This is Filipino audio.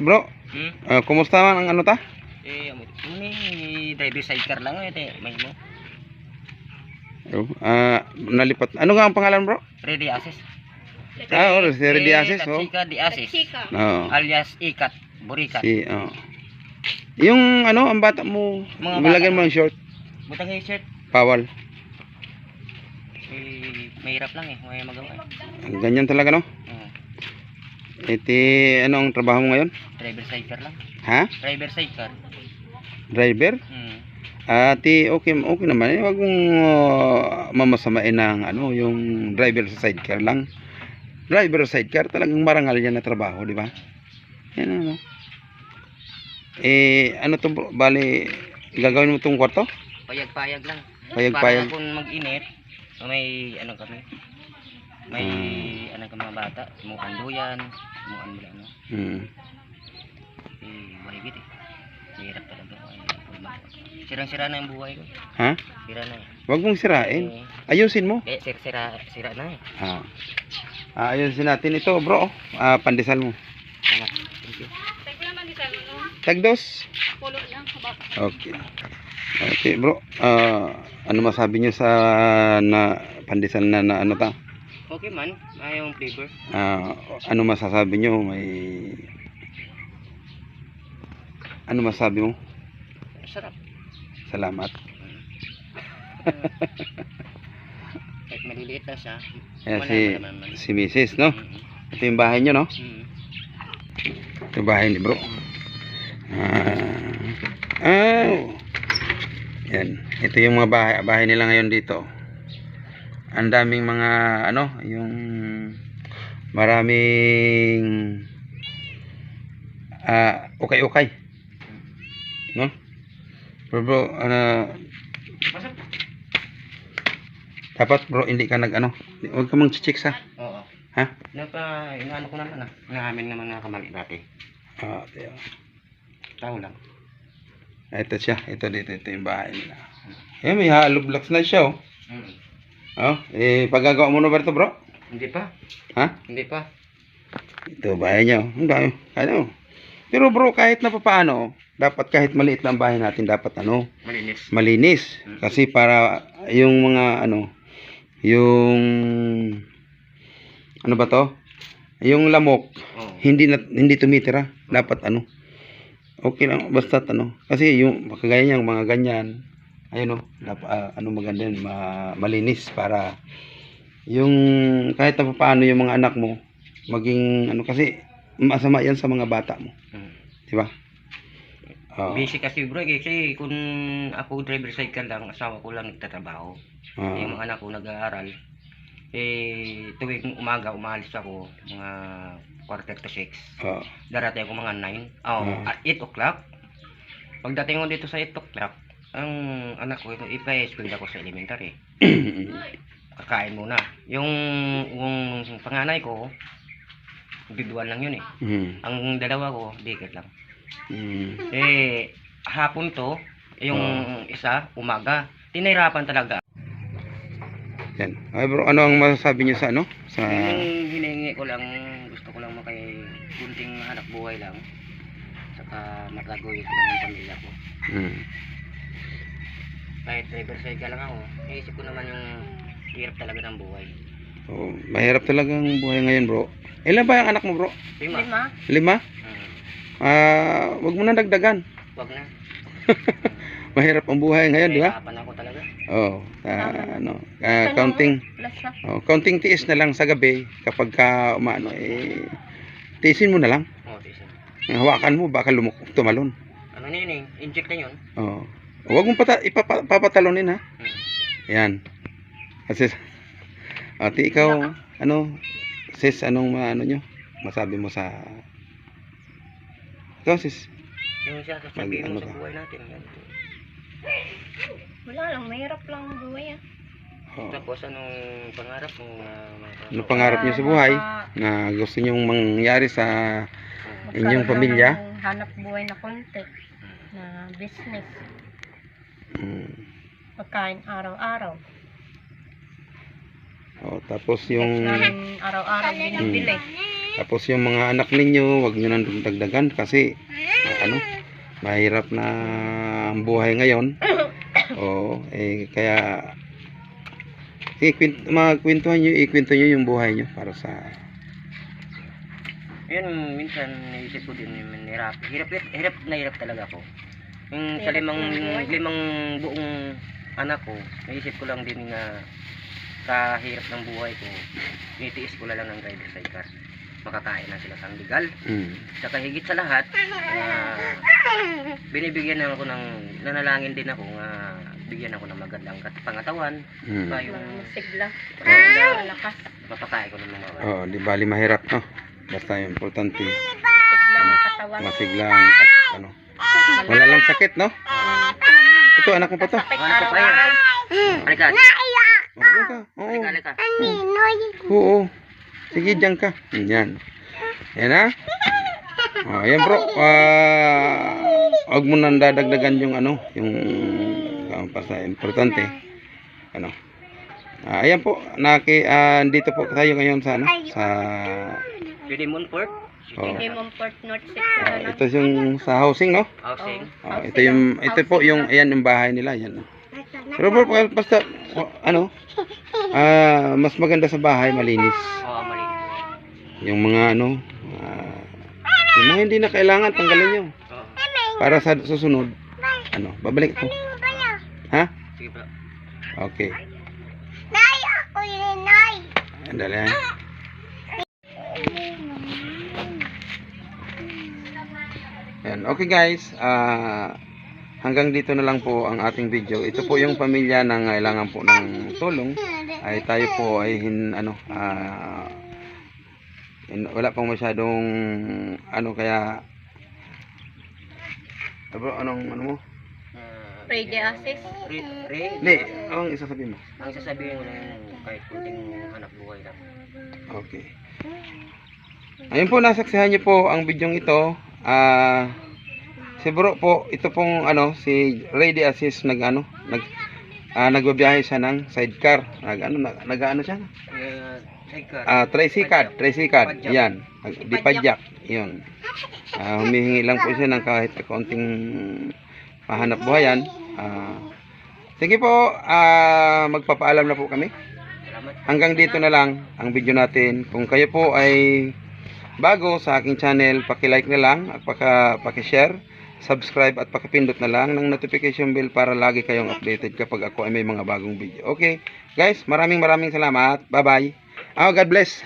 Bro, kumusta man ang ano ta? Ini driver sidecar lang may mo. Nalipat. Ano nga ang pangalan, bro? Ready assist. Si Ready Assist, oh. Chika di assist. Oo. Alias ikat, burikat. Yung ano, ang bata mo, nilagyan mo ng short. Butang yung shirt. Bawal. Mahirap lang may magawa. Ganyan talaga, no? Ano ang trabaho mo ngayon? Driver sidecar lang. Ha? Driver sidecar. Driver? Okay naman. Huwag mong mamasamain ng ano, yung driver sa sidecar lang. Driver sa sidecar, talagang marangal yan na trabaho, di ba? Yan ano. Ano to, bro? Bali, gagawin mo itong kwarto? Payag-payag lang. Payag-payag. Para kung mag-init, may ano kami. May ano kami mga bata, mukhang duyan, mukhang mula ano. Mahigit Mahirap talaga. Sirang-sira na yung buhay ko. Ha? Sira na Huwag mong sirain. Ayusin mo. Sira na Ayusin natin ito, bro. Pandesal mo. Tama. Thank you. Tagdos. Pulo lang. Okay. Okay, bro. Ano masabi nyo sa pandesal na ano ta? Okay man. Yung flavor. Ano masasabi nyo? Ano masabi mo? Sarap. Salamat. Kahit maliliit lang siya. Si Mrs. no? Ito yung bahay nyo, no? Ito yung bahay ni bro. Yan. Ito yung mga bahay nila ngayon dito. Ang daming mga ano, yung maraming ukay-ukay. No? Bro, dapat bro, hindi ka nag-ano. Huwag ka mang chichik sa. Oo. Ha? Inaano ko naman Naamin naman na kamali dati. Tao lang. Ito siya. Ito yung bahay nila. May hollow blocks na siya, oh. Paggagawa mo na ba ito, bro? Hindi pa. Ha? Hindi pa. Ito, bahay niya, oh. Ang dami. Ano? Pero bro, kahit na papaano, dapat kahit maliit lang bahay natin, dapat malinis. Kasi para yung mga yung ano ba to? Yung lamok, hindi tumitira. Dapat okay lang, basta kasi yung kagaya niyang mga ganyan, ayun dapat maganda yun, malinis para yung kahit na paano yung mga anak mo maging kasi masama yan sa mga bata mo. Di ba? Busy kasi bro, kasi kung ako driver cycle lang, asawa ko lang nagtatrabaho. Yung mga anak ko nag-aaral. Tuwing umaga umalis ako mga 5:45. Darating ako mga 9. At 8 o'clock. Pagdating ko dito sa 8 o'clock, ang anak ko ipa-school ako sa elementary. Kakain muna. Yung panganay ko, biduan lang yun . Ang dalawa ko, bigit lang. Hapon to, yung isa, umaga. Tinahirapan talaga. Yan. Ay bro, ano ang masasabi niyo sa Sa yung hinihingi ko lang, gusto ko lang kunting hanap buhay lang. Saka mataguyod ko lang yung pamilya ko. Kahit driver cycle lang ako, naisip ko naman yung hirap talaga ng buhay. Mahirap talaga ang buhay ngayon, bro. Ilan ba yung anak mo, bro? 5. 5? Wag mo na dagdagan. Wag na. Mahirap ang buhay ngayon, di ba? Hirapan ako talaga. Counting tiis na lang sa gabi kapag tiisin mo na lang. Tiisin. Hawakan mo, baka tumalon. Ano yun inject na yun. Huwag mong papatalonin, ha? Yan. Kasi, ikaw, sis, anong nyo? Masabi mo sa... Ikaw, sis. Yung siya, sasabihin mo sa buhay natin. Wala lang, mahirap lang ang buhay. Tapos anong pangarap mo? Ano pangarap niyo sa buhay na gusto niyong mangyari sa inyong pamilya? Hanap buhay na konti na business. Pagkain araw-araw. Tapos yung araw-araw binibili. Tapos yung mga anak ninyo, wag nyo nang dagdagan kasi mahirap na ang buhay ngayon. Oo, kaya ikwento nyo yung buhay nyo para sa Yun, minsan naisip ko din yung hirap na hirap talaga ako. Yung sa limang buong anak ko, naisip ko lang din na sa hirap ng buhay ko, nitiis ko lang ng driver sidecar. Makakain na sila sa legal. Saka higit sa lahat, binibigyan ako nanalangin din ako nga bigyan ako ng magandang pangatawan. Pa yung Masigla. Oo. Malakas. mapakain ko ng mga Oo, di bali mahirap, no? Basta yung importante, Masigla ang katawan. masiglang at wala lang sakit, no? Ito, anak mo pa to. Sakit Ano pa yan? araw-araw. Halika, Oo, ka. Oo. halika. Oo. Sige, diyan ka. Yan. Yan, ha? Oh, yan, bro. Huwag mo nang dadagdagan yung basta importante. Ayan po. Dito po tayo ngayon sa Pwede Montfort, Hindi Montfort North City. ito yung sa housing, no? housing. Ito po yung ayan yung bahay nila, yan. Pero bro, basta mas maganda sa bahay, malinis. Oo, mali. Yung mga yung mga hindi na kailangan tanggalin nyo. Oo. Para sa susunod, babalik ko. Ha? Sige po. Okay. Andali, ha? Yan. Okay guys, hanggang dito na lang po ang ating video. Ito po yung pamilya na kailangan po ng tulong. Ay tayo po ay wala pang masyadong kaya bro, ano mo? Pray the assist. Hindi, ang isasabihin mo. Ang sasabihin ko lang kahit kunting hanap buhay lang. Okay. Ayun po, nasaksihan niyo po ang bidyong ito. Si bro po, ito pong si Ready Assist nagbabiyahe siya ng sidecar. Nag-ano siya? Tricycad. Yan. Di padyak. Yun. Humihingi lang po siya ng kahit kaunting mahanap buhayan. Sige po, magpapaalam na po kami. Salamat. Hanggang dito na lang ang video natin. Kung kayo po ay bago sa aking channel, paki-like na lang at paki-share, subscribe at paki-pindot na lang ng notification bell para lagi kayong updated kapag ako ay may mga bagong video. Okay, guys, maraming salamat. Bye-bye. God bless.